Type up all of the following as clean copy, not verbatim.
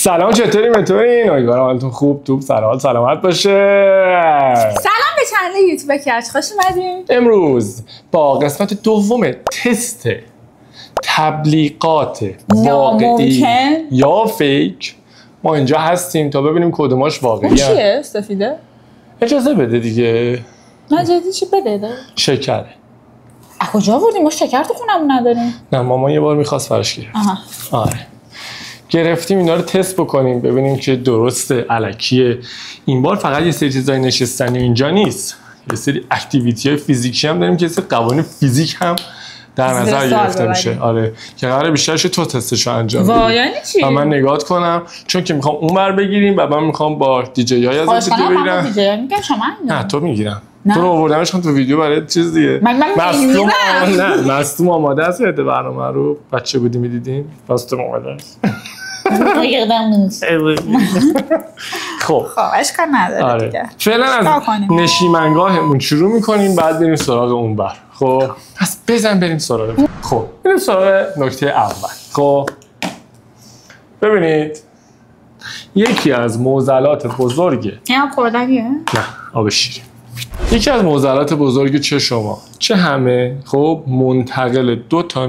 سلام، چطوری متورین؟ امیدوارم حالتون خوب، توپ سلامت باشه. سلام به چنل یوتیوب کج، خوش اومدین. امروز با قسمت دوم تست تبلیغات واقعی یا فیک ما اینجا هستیم تا ببینیم کدوماش واقعیه. چیه سفیده؟ اجازه بده دیگه. نه جدی چی بده؟ شکره. از کجا آوردیم؟ ما شکر تو خونمون نداریم. نه مامان یه بار میخواست فرش گرفت. آره. گرفتیم اینا رو تست بکنیم ببینیم که درسته الکیه. این بار فقط یه سری چیزای نشستنی اینجا نیست، یه سری اکتیویتی های فیزیکی هم داریم که یه سری قوانین فیزیک هم در نظر گرفته میشه. آره که قراره بیشترش تو تستشو انجام بدیم. یعنی چی؟ من نگات کنم چون که میخوام اونور بگیریم و من میخوام با دیجی های از ویدیو بگیرم. دیجی میگم شما نه تو میگیرم. تو رو آوردمش تو ویدیو برای چیز دیگه. مصدوم آماده است. یاد برنامه رو بچه بودی میدیدیم. مصدوم آماده است. خب اشکال نداره دیگه. فعلا از نشیمنگاهمون شروع میکنیم بعد بریم سراغ اون بر. خب پس بزن بریم سراغ. خب بریم سراغ نکته اول. خب ببینید یکی از معضلات بزرگ این خوردنیه؟ نه آب شیرین. یکی از معضلات بزرگ چه شما چه همه خب منتقل دو تا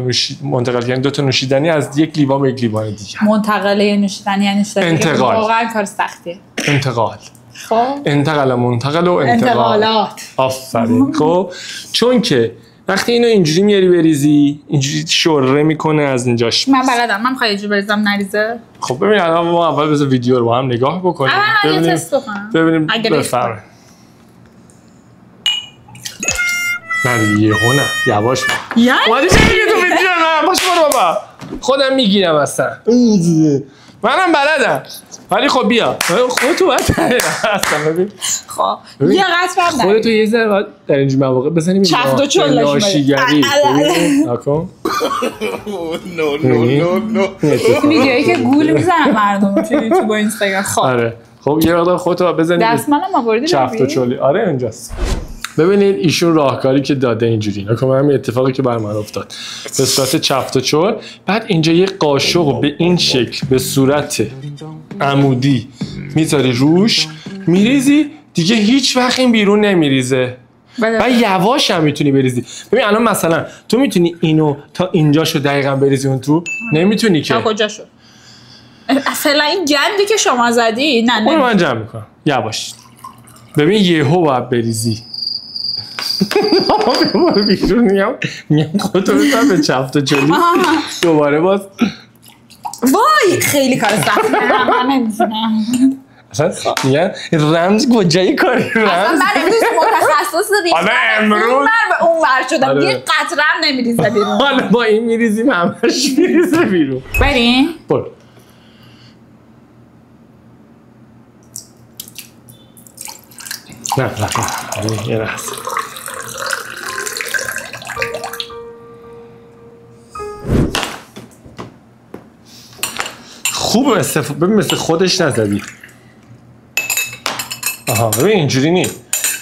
نوشیدنی از یک لیوان به یک لیوان دیگه. منتقل نوشیدنی یعنی انتقال. واقعا کار سختیه. انتقال. خب منتقل و انتقالات. آفرین. خب چون که وقتی اینو اینجوری میاری بریزی اینجوری شره میکنه از اینجاش. من بلدم. من میخوام اینجوری بریزم نریزه. خب ببین الان ما اول بذار ویدیو رو با هم نگاه بکنیم. ببینیم تست بکنم. ببینیم بفرمایید. نه دیگه نه یواش یعنی اومدی چه میگی تو ویدیو؟ نه باش برو بابا خودم میگیرم اصلا منم بلدم ولی خب بیا خودتو باید اصلا ببین. خب یه قطرم نه خودتو یه ذره باید در اینجور مواقع بزنیم چفت و چلش ناشیگری نکن. ویدیویی که گول میزنم مردم توی یوتیوب و اینستاگرام. آره خب یه مقدار خودتو بزنید دستمالم آوردی چفت و چلی. آره اینجاست. ببینید ایشون راهکاری که داده اینجوری نکن همین اتفاقی که بر من افتاد به صورت چفت و چل. بعد اینجا یه قاشق به این شکل به صورت عمودی میذاری روش میریزی دیگه هیچ وقت این بیرون نمیریزه و یواش هم میتونی بریزی. ببین الان مثلا تو میتونی اینو تا اینجاشو دقیقاً بریزی اون تو نمیتونی که. تا کجاشو؟ اصلا این گندی که شما زدی نه اون من جمع میکنم یواش. ببین یهو باید بریزی. بابا بیرون میام خودتو بزن به چفت و چلی دوباره باز. وای خیلی کار سخته. من نمی‌دونم اصلا میگن رمز کجایی کاری رمز. اصلا من امروز متخصص ریختن اون به اون ور شدم. یه قطره هم نمیریزه بیرون. حالا با این میریزیم همش میریزه بیرون. بریم برو. نه یه لحظه. خوب ببین مثل خودش نزدی. آها ببین اینجوری نی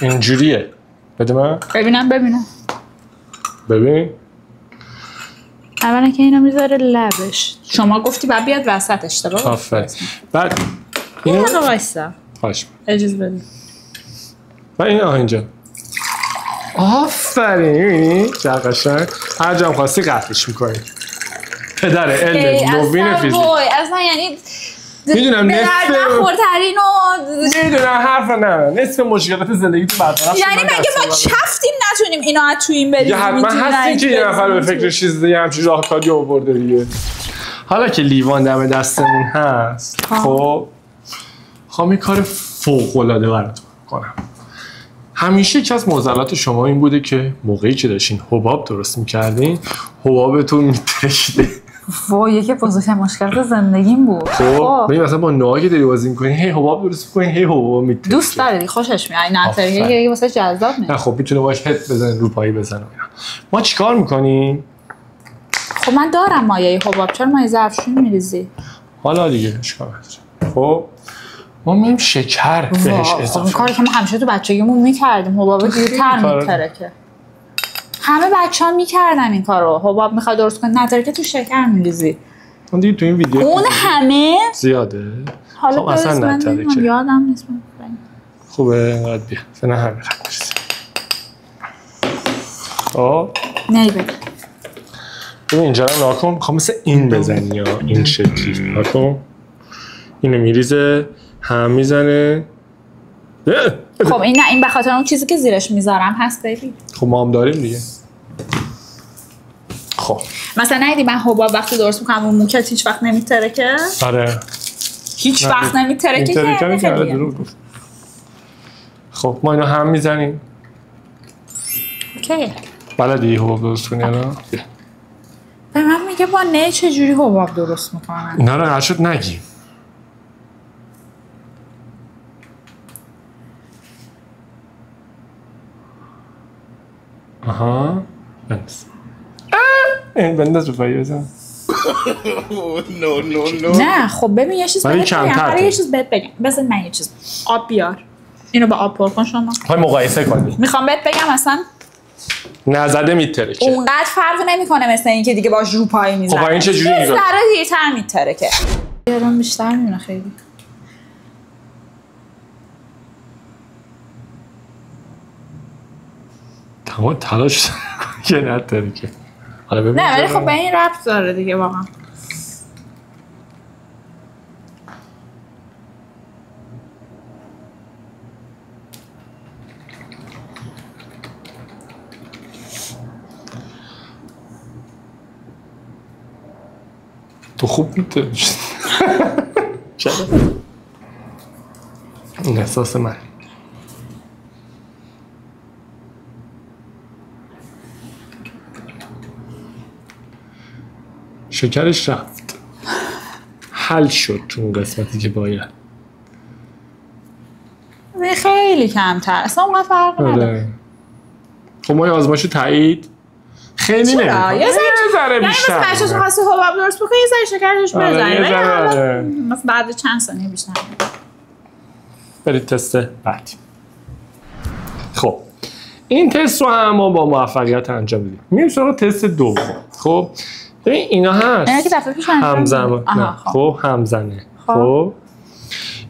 اینجوریه. بده من ببینم ببین اولا که اینو میذاره لبش. شما گفتی بعد بیاد وسط اشتباه. آفرین. بعد اینو وایسا خواهش اجازه بده. و این اینجا آفرین. میبینی چه قشنگ هر جا خواستی قطعش میکنی. پدر علم نوین فیزیک. اصلا یعنی میدونم نخورترین و میدونم حرف نه نصف مشکلات زندگی تو برطرف. یعنی مگه ما چفتیم نتونیم اینو از تو این بریزیم؟ حتما هستی که یه نفر به فکر چیز دیگه همچین راهکاری آورده دیگه. حالا که لیوان دم دستمون هست خب یه کار فوق العاده براتون کنم. همیشه یکی از معضلات شما این بوده که موقعی که داشتین حباب درست میکردین حبابتون میترکیده. وای یکی بزرگترین مشکلات زندگیم بود. خب ببین مثلا با نوآ که داری بازی می‌کنی هی حباب درست می‌کنی هی حباب میترکه. دوست داری خوشش میاد نه ترکیه واسه جذاب نه. خب میتونه باش هد بزنه رو پایی بزنه. ما چیکار می‌کنیم؟ خب من دارم مایه حباب چرا مایه ظرفشویی می‌ریزی؟ حالا دیگه اشکال نداره. خب ما می‌ریم شکر بهش اضافه. خب کاری که ما همیشه تو بچگیمون می‌کردیم حباب دیرتر می‌ترکه. همه بچه‌ها می‌کردن این کارو. حباب می‌خواد درست کنی نترکه تو شکر می‌ریزی. اون دیگه تو این ویدیو اون همه زیاده. حالا خب اصلا نتره که یادم نیست. خوبه اینقدر بیا فعلا همین خط برسیم. خب نه بگم ببین اینجا رو ناکن میخوام مثل این بزنی یا این شکلی ناکن اینو میریزه هم میزنه. خب این نه این به خاطر اون چیزی که زیرش میذارم هست بیبی. خب ما هم داریم دیگه. خب مثلا ندیدی من حباب وقتی درست میکنم اون موکت هیچ وقت نمیترکه. آره هیچ وقت نمیترکه که آره دروغ گفت. خب ما اینو هم میزنیم. اوکی بلدی حباب درست کنی الان؟ به من میگه با نه چجوری حباب درست میکنن. اینا رو قرار شد نگیم. آها بنداز این بنداز رو پایی بزن. نه خب ببین یه چیز بهت بگم. یه چیز بهت بگم. بذار من یه چیز آب بیار. اینو با آب پر کن شما. خواهی مقایسه کنی. میخوام بهت بگم اصلا نزده میترکه. اونقدر فرق نمیکنه مثل این که دیگه باش رو پای میزنه. خب این چه جوری میگه؟ ذره دیرتر میترکه. یارم بیشتر میونه خیلی. تمام تلاش که نترکه. حالا ببین. نه ولی خب به این ربط داره دیگه واقعا. تو خوب میتونی چرا؟ این احساس من شکرش رفت حل شد تو اون قسمتی که باید خیلی کمتر اصلا اونقدر فرق نداره. خب ما آزمایش تایید خیلی نمی‌کنه. یه ذره بیشتر. یعنی مثلا بچه‌ها خاصی حباب درست بکنه یه ذره شکرش بزنید. مثلا بعد چند ثانیه بیشتر. برید تست بعدی. خب این تست رو هم ما با موفقیت انجام بدیم. میریم سراغ تست دوم. خب ببین اینا هست. اینا که دفعه پیش همزن. خب همزنه. خب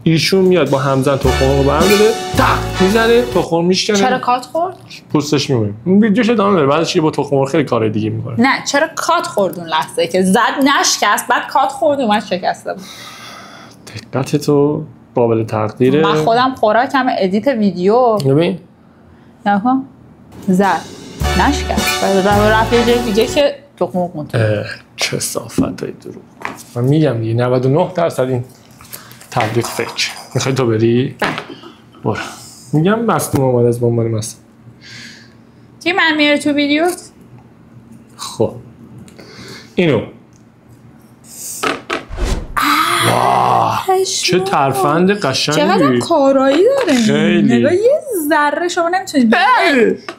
ایشون میاد با همزن تخم رو برمی‌داره تق میزنه تخم میشکنه. چرا کات خورد؟ پوستش میمونه. اون ویدیوش ادامه داره بعدش با تخم خیلی کار دیگه میکنه. نه چرا کات خورد اون لحظه که زد نشکست بعد کات خورد اومد شکسته بود. دقت تو قابل تقدیره. من خودم خوراکم ادیت ویدیو. ببین. نها زد نشکست بعد رفت یه جای دیگه که تخم مونده. چه صافتای دروغ. من میگم دیگه 99% این تبلیغ فکر. میخوای تو بری؟ برو. میگم مصدوم اومد از بنبال مصدوم. چی من میاره تو ویدیو؟ خب اینو واه چه ترفند قشنگی. چقدر کارایی داره. خیلی. نگاه یه ذره شما نمیتونید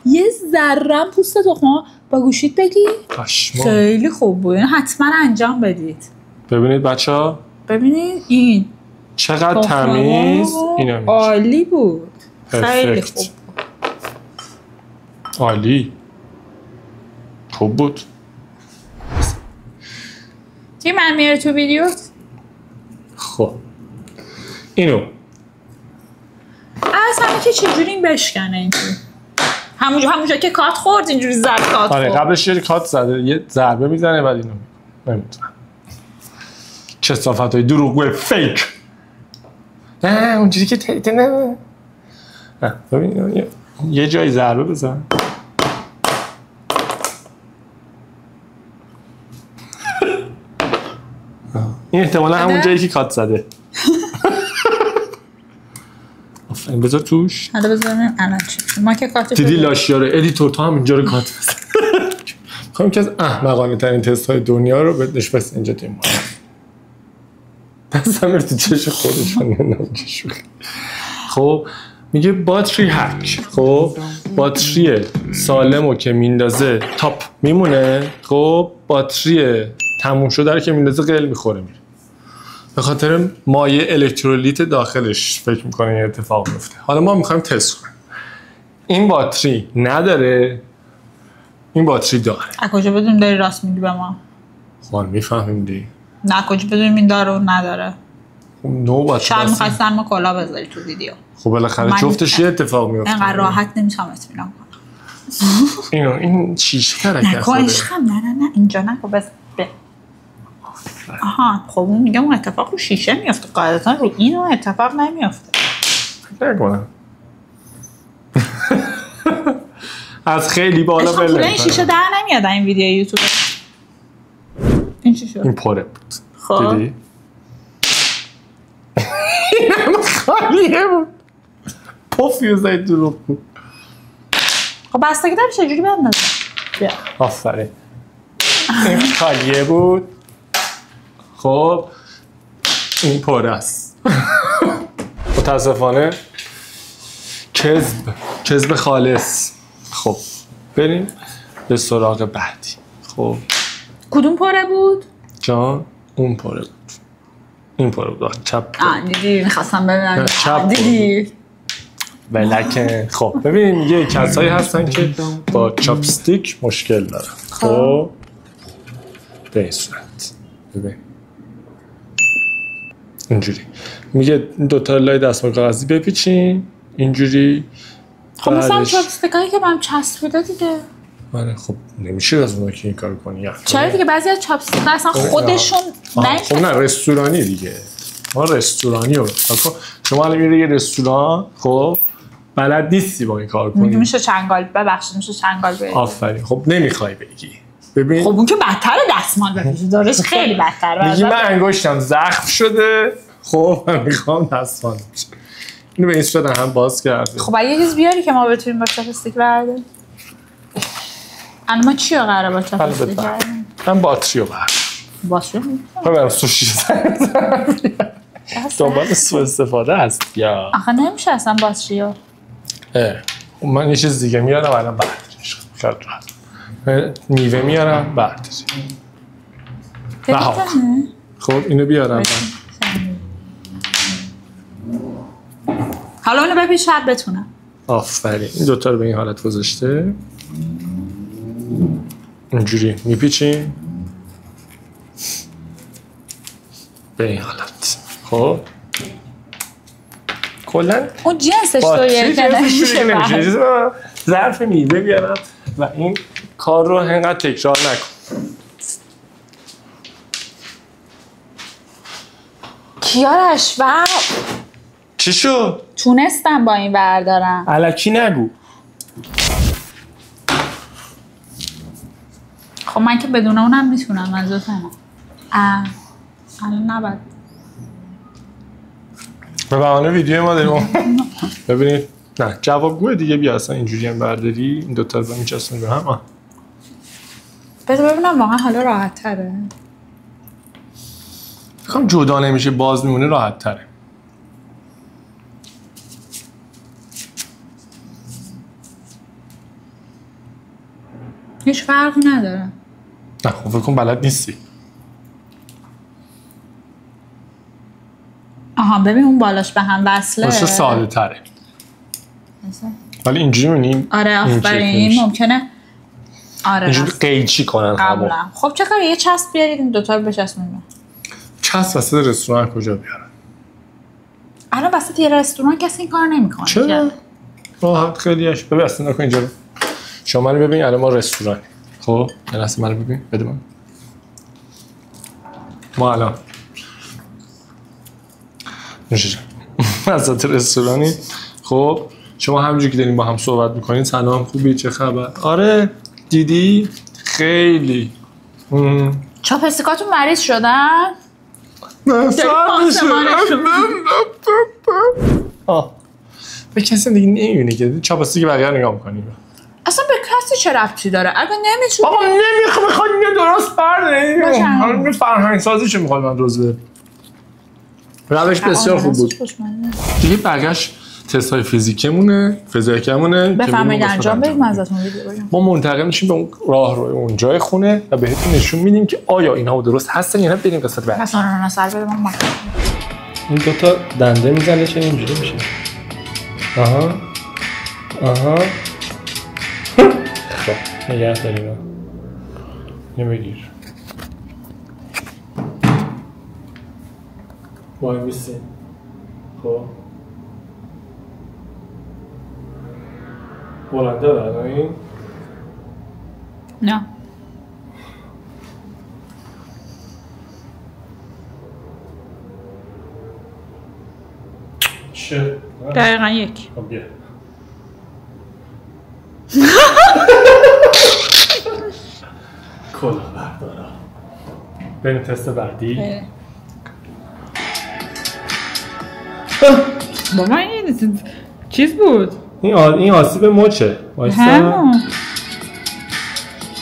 یه ذره پوست تخم با گوشید بگی. پشما. خیلی خوب بود. حتما انجام بدید. ببینید بچه‌ها. ببینید این چقدر تمیز. اینا عالی بود. خیلی خوب. عالی. خوب بود. چی من میاره تو ویدیو؟ خب اینو اصلا که چجوری این بشکنه اینجوری همونجا که کات خورد اینجوری زد کات خورد. آره قبلش یه کات زده یه ضربه میزنه بعد اینو نمیتونم. چه صافتای دروغگو فیک. نه اونجوری که نه ببین یه جایی ضربه بزن. این احتمالا همون جایی که کات زده. آفرین بذار توش. حالا بذاریم الان چی ما که کاتش دیدی لاشیاره ادیتور تو هم اینجا رو کات بزن. میخوام که از احمقانه ترین تست های دنیا رو بدنش بس اینجا دیم دست هم تو چش خودش خب میگه باتری هک. خب باتری سالمو که میندازه تاپ میمونه. خب باتری تموم شده رو که میندازه قل میخوره میره. به خاطر مایع الکترولیت داخلش فکر میکنه این اتفاق میفته. حالا ما میخوایم تست کنیم. این باتری نداره این باتری داره. از کجا بدون داری راست میگی به ما؟ خب میفهمیم دیگه. نه کجا بدونیم این داره و نداره. نو باشه. شاید می‌خواستن ما کلا بذاری تو ویدیو. خب بالاخره جفتش یه اتفاق میفته. اینقدر راحت نمی‌تونم اطمینان کنم. این شیشه ترک است. نه اینجا نکن بس. آها خب اون میگم اون اتفاق رو شیشه میفته قاعدتا رو این اون اتفاق نمیفته. نکنم. از خیلی بالا بله. این شیشه در نمیاد این ویدیو یوتیوب. این چی شد؟ این پاره بود. خب دیدی؟ اینم خالیه بود. پوفیوزای دروغ بود. خب بستگی داره چجوری بندازم. بیا. آفرین. این خالیه بود. خب این پاره است. متاسفانه کذب خالص. خب بریم به سراغ بعدی. خب کدوم پاره بود؟ جان اون پاره بود. این پاره بود. چپ. دیدی می‌خواستم ببینم. چپ. دیدی. ولکن خب ببین یه کسایی هستن که با چاپستیک مشکل دارن. خب به این صورت ببین اینجوری میگه دوتا لای دستمال کاغذی بپیچین اینجوری. خب مثلا چاپستیکایی که من چسبیده دیگه. آره خب نمیشه از اونها که این کارو کنی. چرا دیگه بعضی از چاپستیکا اصلا خودشون خب نه رستورانی دیگه. ما رستورانی رو شما الان میری یه رستوران خب بلد نیستی با این کار کنی. میشه چنگال ببخشید میشه چنگال بگی. آفرین خب نمیخوای بگی. ببین خب اون که بدتر دستمال بپیچی دارش خیلی بدتر. میگی من انگشتم زخم شده خب من میخوام دستمال بشه. اینو به این صورت هم باز کردیم. خب یه چیز بیاری که ما بتونیم با چاپستیک برداریم. الان ما چی رو قراره با چاپستیک برداریم؟ من باتری رو بردارم. باتری؟ من برم سوشی زنم. دنبال سوء استفاده هست یا آخه نمیشه اصلا باتری رو. من یه چیز دیگه میارم الان برداریش. خیلی راحت. میوه میارم برداری. بها. خب اینو بیارم. حالا اونو ببین شاید بتونم. آفرین. این دوتا رو به این حالت گذاشته. اینجوری میپیچیم به این حالت. خب کلا اون جنسش تویه که نمیشه. ظرف میوه بیارم و این کار رو اینقدر تکرار نکن. کیارش و چی شد؟ تونستم با این بردارم. الکی نگو. خب من که بدون اونم میتونم منظورتم. الان نباید. به بهانه ویدیو ما داریم. ببینید نه جوابگوه دیگه بیا اصلا اینجوری هم برداری این دوتا رو میچسبونی به هم. بذار ببینم واقعا حالا راحت تره. خب جدا نمیشه باز میمونه راحت تره. هیچ فرقی نداره. نه خب فکر کن بلد نیستی. آها ببین اون بالاش به هم وصله. باشه ساده تره. ولی اینجوری می‌بینیم. آره آفرین ممکنه. آره اینجوری قیچی کنن همو. خب چه کاری یه چسب بیارید این دوتا رو بچسبونید. چسب وسط رستوران کجا بیارن؟ الان وسط یه رستوران کسی این کار نمی‌کنه. چرا؟ راحت خیلیش. ببین اصلا نکن اینجا. شما منو ببین الان ما رستوران. خب الان اصلا منو ببین بده من. ما الان نوشه وسط رستورانی. خب شما همونجوری که دارین با هم صحبت میکنین سلام خوبی چه خبر؟ آره دیدی؟ خیلی چاپستیکاتون مریض شدن؟ نه سرمشه به کسی دیگه نمیبینه که چاپستیک بقیه نگاه میکنیم اصلا به کسی چه ربطی داره؟ اگه نمیتونی بابا نمیخواد اینو درست برداریم فرهنگ سازی چه میخواد من روز بده روش بسیار خوب بود دیگه بقیه‌اش تست های فیزیکمونه فیزیکمونه بفهمید انجام بدید من ازتون ویدیو بگیرم ما منتقل میشیم به اون راه رو اون جای خونه و بهتون نشون میدیم که آیا اینها درست هستن یا نه. بریم قسمت بعد مثلا نظر بده من این دو تا دنده میزنه چه اینجوری میشه آها خب نگه داریم اینو بگیر وای میسین. خب بلنده دارن این؟ نه چه؟ دقیقا یک. خب بیا کلا بردارم. بریم تست بعدی. بابا این چیز بود. این آسیب مچه. همون.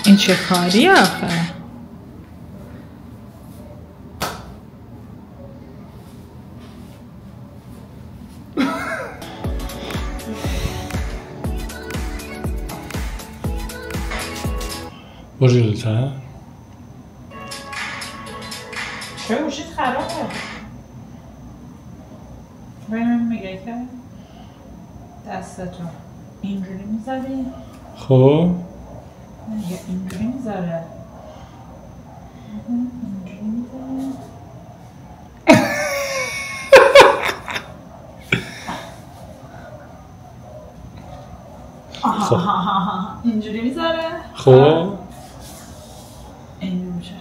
این چه کاری آخه؟ بجلتر چه گوشیت خرابه؟ ببینم میگه که دستتو اینجوری میزدی؟ خب میگه اینجوری میذاره اینجوری میذاره اینجوری میذاره خب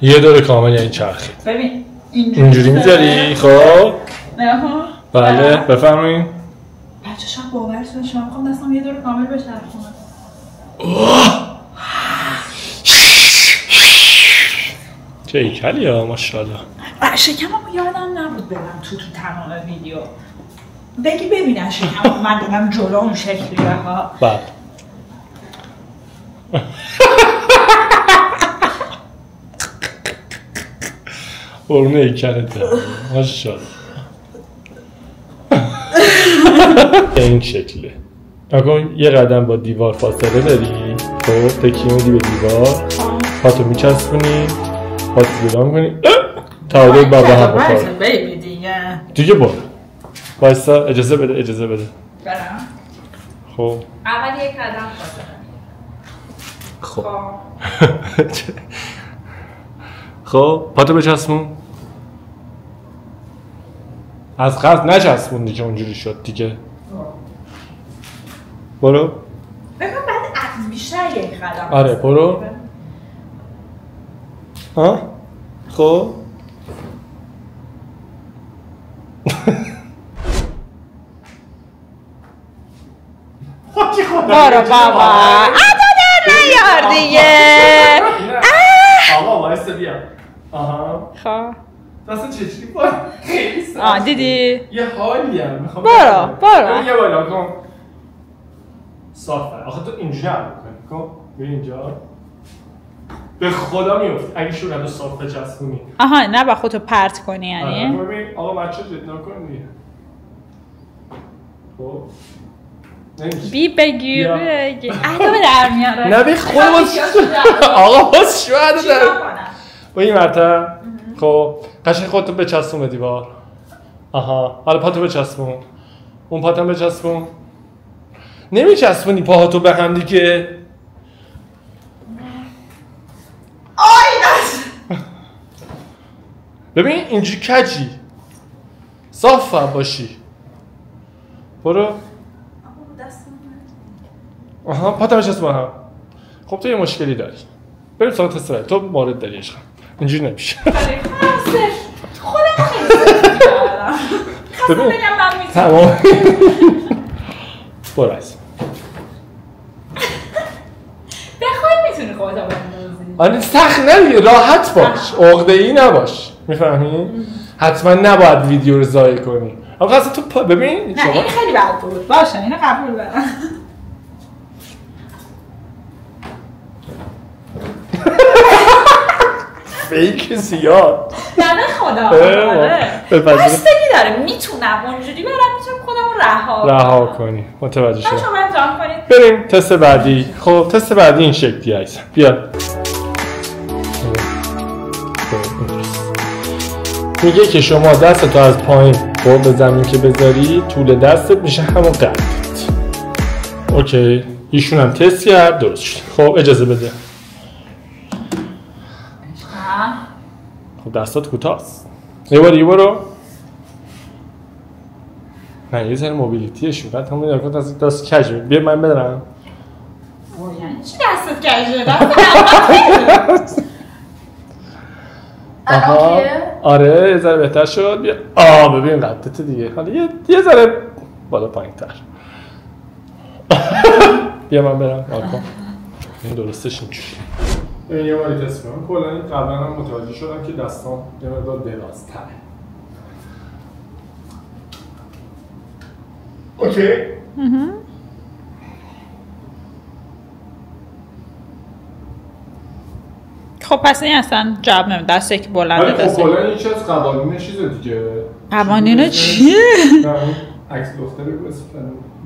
یه دور کامل یعنی چرخید. ببین اینجوری میذاری؟ خب نه بله بفرمایید. بچه شما باورتون شما میخوام دستم یه دور کامل بچرخونم. چه ایکلی ها ماشاءالله. شکمم یادم نبود برم تو تمام ویدیو بگی ببینن شکمم من دارم جلو اون شکلیه ها. بله قرون ایکلت دارم ماشاءالله. این شکله نکن. یه قدم با دیوار فاصله داری. خب تکیه میدی به دیوار، پاتو میچسبونی، پاتو جلو میکنی تعادل با هم بخوره دیگه. برو وایسا اجازه بده برم. خب اول یک قدم فاصله. خب خب پاتو بچسبون. از قصد نچسبون دیگه اونجوری شد دیگه. برو. بگم بعد بیشتر یک قدم. آره برو. ها خب برو بابا ادا در نیار دیگه. آقا وایسا بیا. آها خب دست چجوری باید خیلی سخته. دیدی؟ یه حالی هم میخوام برو یه بالا کن. صافه. آخه تو اینجوری هم بکنی کن. بیا اینجا به خدا میفت اگه شورت رو صاف بچسبونی. آها نه با خودتو پرت کنی یعنی. ببین آقا بچه جد نکن دیگه. خب بی بگیر بگیر ادامه در میاره. نه بی خود آقا باز شوهر داره با این مرتب. خب قشنگ خودتو بچسبون به دیوار. آها حالا پاتو بچسبون. اون پاتم بچسبون. نمیچسبونی پاهاتو به هم دیگه. ببین اینجوری کجی صاف باشی. برو. آها پاتم بچسب با هم. خب تو یه مشکلی داری. بریم سراغ تست بعدی. تو مورد داری عشقم. اینجوری نمیشه. خودم خیلی خواستم بگم من میتونم. تمام. برو از بخوای میتونی خودت بندازی. آره سخت نمیگه راحت باش. عقده‌ای نباش. میفهمی؟ حتما نباید ویدیو رو ضایع کنی. آقا اصلا تو ببین نه این خیلی بد بود. باشه اینو قبول دارم. فیک زیاد. نه خدا. بستگی داره. میتونم اونجوری برم میتونم خودم رها کنی. متوجه شدم. شما امتحان کنید. بریم تست بعدی. خب تست بعدی این شکلی عزیزم. بیا. میگه که شما دستتو از پایین خب به زمین که بذاری طول دستت میشه همون قدت. اوکی ایشون هم تست کرد درست شد. خب اجازه بده. خب دستات کوتاست. یه بار برو. نه یه ذره موبیلیتیش بعد همون نگاه کن دست کج بیا من بدرم. یعنی چی دستت کجه؟ دست آره یه ذره بهتر شد. بیا ببین قدرت دیگه. حالا یه ذره بالا پایین‌تر. بیا من برم آقا. این درستش اینجوری. این یه باری تست کنم. کلا این قبلا هم متوجه شدم که دستام یه مقدار درازتره. اوکی. خب پس این اصلا جواب نمیده دسته که بلنده دسته. خب کلا این چیز قوانین چیزه دیگه. قوانین چیه؟ عکس لخته بگو اسم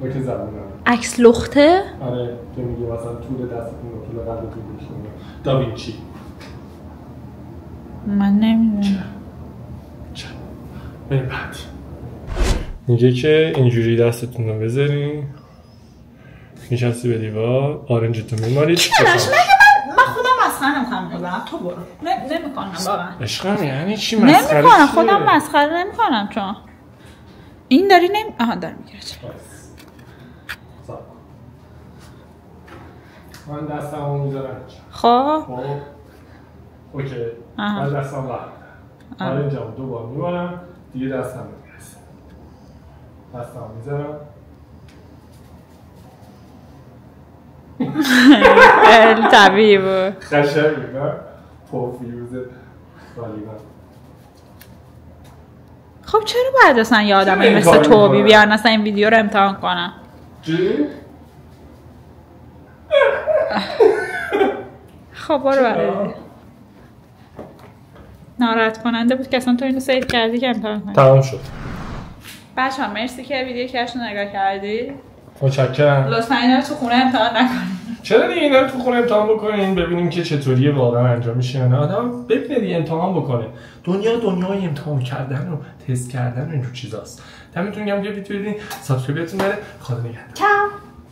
با که زبون عکس لخته؟ آره که میگه مثلا طول دستتون و طول قلبتون بکنه داوینچی. من نمیدونم. چه؟ بریم بعد. میگه که اینجوری دستتون رو بذارین میشستی به دیوار آرنجتون میمارید. چرش من خودم مسخره نمیکنم بگم تو برو. نمیکنم واقعا. عشقم یعنی چی مسخره؟ نمیکنم خودم مسخره نمیکنم چون این داری آها داری میگیره. من دستمو میذارم. خب اوکی. من دستم بردارم. آرنجمو دوبار میمارم دیگه دستم نمیرسه. دستمو میذارم. خیلی طبیعی بود. قشنگ بود نه؟ پرفیوز والیبال. خب چرا باید اصلا یه آدمی مثل توبی بیان اصلا این ویدیو رو امتحان کنم؟ چی؟ خب برو ناراحت کننده بود که اصلا تو اینو سیو کردی که امتحان کنی. تمام شد. بچه‌ها مرسی که ویدیو کشو نگاه کردی. متشکرم. لطفا اینا رو تو خونه امتحان نکنید. چرا دیگه اینا رو تو خونه امتحان بکنین ببینیم که چطوریه واقعا انجام میشه یا نه. آدم ببینه دیگه امتحان بکنه. دنیای امتحان کردن و تست کردن و اینجور چیزاست. دمتون گرم که ویدیو دیدین. سابسکرایبتون بره. خدا نگهدار.